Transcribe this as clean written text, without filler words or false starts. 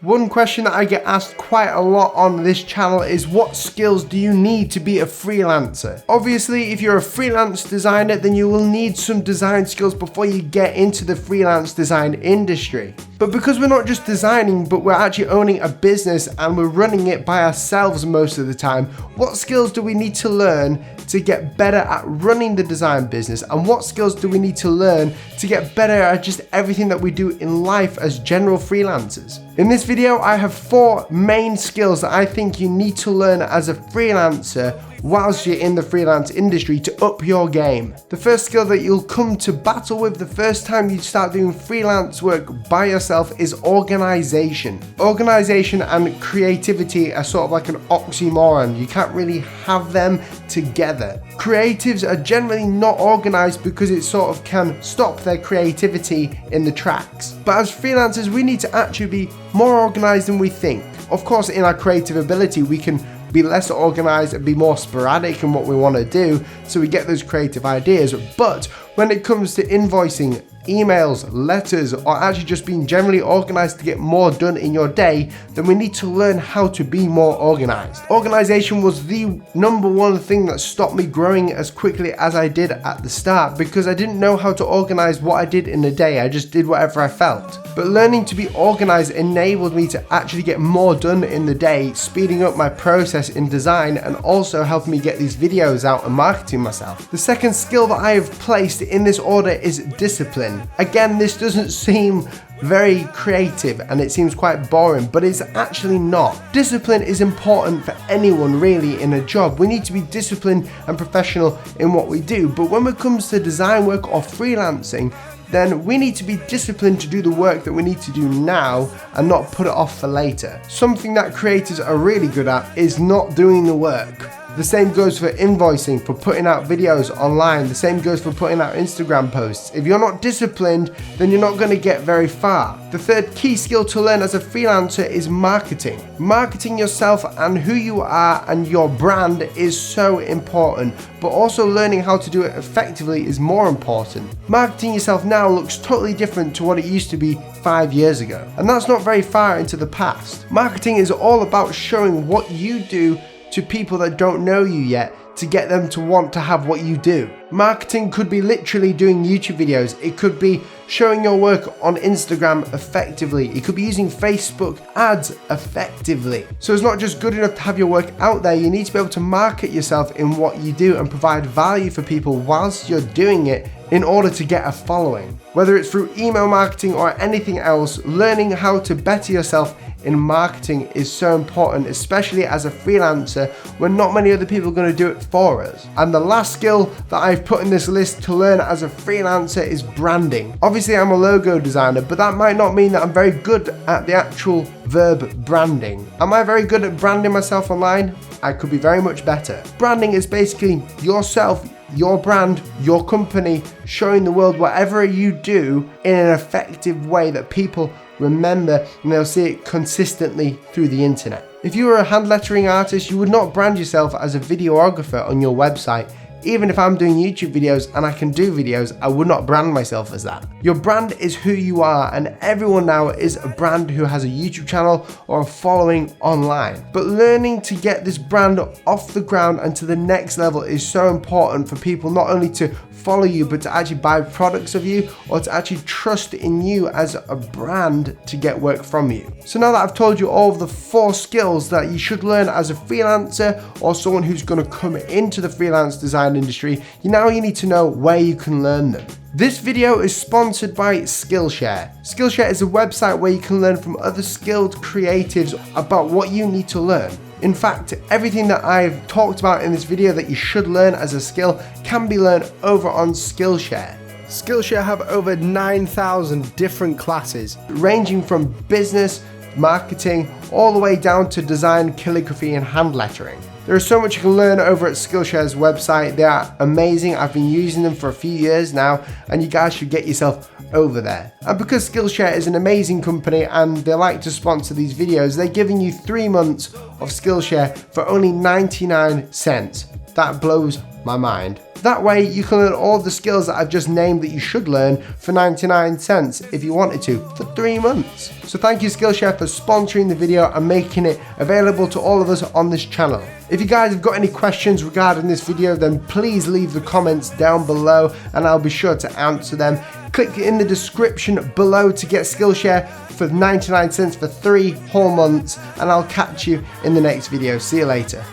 One question that I get asked quite a lot on this channel is, what skills do you need to be a freelancer? Obviously, if you're a freelance designer, then you will need some design skills before you get into the freelance design industry. But because we're not just designing, but we're actually owning a business and we're running it by ourselves most of the time, what skills do we need to learn to get better at running the design business? And what skills do we need to learn to get better at just everything that we do in life as general freelancers? In this video, I have 4 main skills that I think you need to learn as a freelancer whilst you're in the freelance industry to up your game. The first skill that you'll come to battle with the first time you start doing freelance work by yourself is organization. Organization and creativity are sort of like an oxymoron. You can't really have them together. Creatives are generally not organized because it sort of can stop their creativity in the tracks. But as freelancers, we need to actually be more organized than we think. Of course, in our creative ability, we can be less organized and be more sporadic in what we want to do, so we get those creative ideas. But when it comes to invoicing, emails, letters, or actually just being generally organized to get more done in your day, then we need to learn how to be more organized. Organization was the #1 thing that stopped me growing as quickly as I did at the start, because I didn't know how to organize what I did in a day. I just did whatever I felt. But learning to be organized enabled me to actually get more done in the day, speeding up my process in design and also helping me get these videos out and marketing myself. The second skill that I have placed in this order is discipline. Again, this doesn't seem very creative and it seems quite boring, but it's actually not. Discipline is important for anyone really in a job. We need to be disciplined and professional in what we do, but when it comes to design work or freelancing, then we need to be disciplined to do the work that we need to do now and not put it off for later. Something that creators are really good at is not doing the work. The same goes for invoicing, for putting out videos online. The same goes for putting out Instagram posts. If you're not disciplined, then you're not going to get very far. The third key skill to learn as a freelancer is marketing. Marketing yourself and who you are and your brand is so important, but also learning how to do it effectively is more important. Marketing yourself now looks totally different to what it used to be 5 years ago, and that's not very far into the past. Marketing is all about showing what you do to people that don't know you yet, to get them to want to have what you do. Marketing could be literally doing YouTube videos. It could be showing your work on Instagram effectively. It could be using Facebook ads effectively. So it's not just good enough to have your work out there. You need to be able to market yourself in what you do and provide value for people whilst you're doing it in order to get a following. Whether it's through email marketing or anything else, learning how to better yourself in marketing is so important, especially as a freelancer when not many other people are going to do it for us. And the last skill that I've put in this list to learn as a freelancer is branding. Obviously, I'm a logo designer, but that might not mean that I'm very good at the actual verb branding. Am I very good at branding myself online? I could be very much better. Branding is basically yourself, your brand, your company, showing the world whatever you do in an effective way that people remember and they'll see it consistently through the internet. If you were a hand lettering artist, you would not brand yourself as a videographer on your website. Even if I'm doing YouTube videos and I can do videos, I would not brand myself as that. Your brand is who you are, and everyone now is a brand who has a YouTube channel or a following online. But learning to get this brand off the ground and to the next level is so important for people not only to follow you, but to actually buy products of you or to actually trust in you as a brand to get work from you. So now that I've told you all of the 4 skills that you should learn as a freelancer or someone who's going to come into the freelance design industry, now you need to know where you can learn them. This video is sponsored by Skillshare. Skillshare is a website where you can learn from other skilled creatives about what you need to learn. In fact, everything that I've talked about in this video that you should learn as a skill can be learned over on Skillshare. Skillshare have over 9,000 different classes, ranging from business, marketing, all the way down to design, calligraphy, and hand lettering. There is so much you can learn over at Skillshare's website. They are amazing. I've been using them for a few years now, and you guys should get yourself over there. And because Skillshare is an amazing company and they like to sponsor these videos, they're giving you 3 months of Skillshare for only 99 cents. That blows my mind. That way you can learn all the skills that I've just named that you should learn for 99 cents if you wanted to for 3 months. So thank you Skillshare for sponsoring the video and making it available to all of us on this channel. If you guys have got any questions regarding this video, then please leave the comments down below and I'll be sure to answer them. Click in the description below to get Skillshare for 99 cents for 3 whole months, and I'll catch you in the next video. See you later.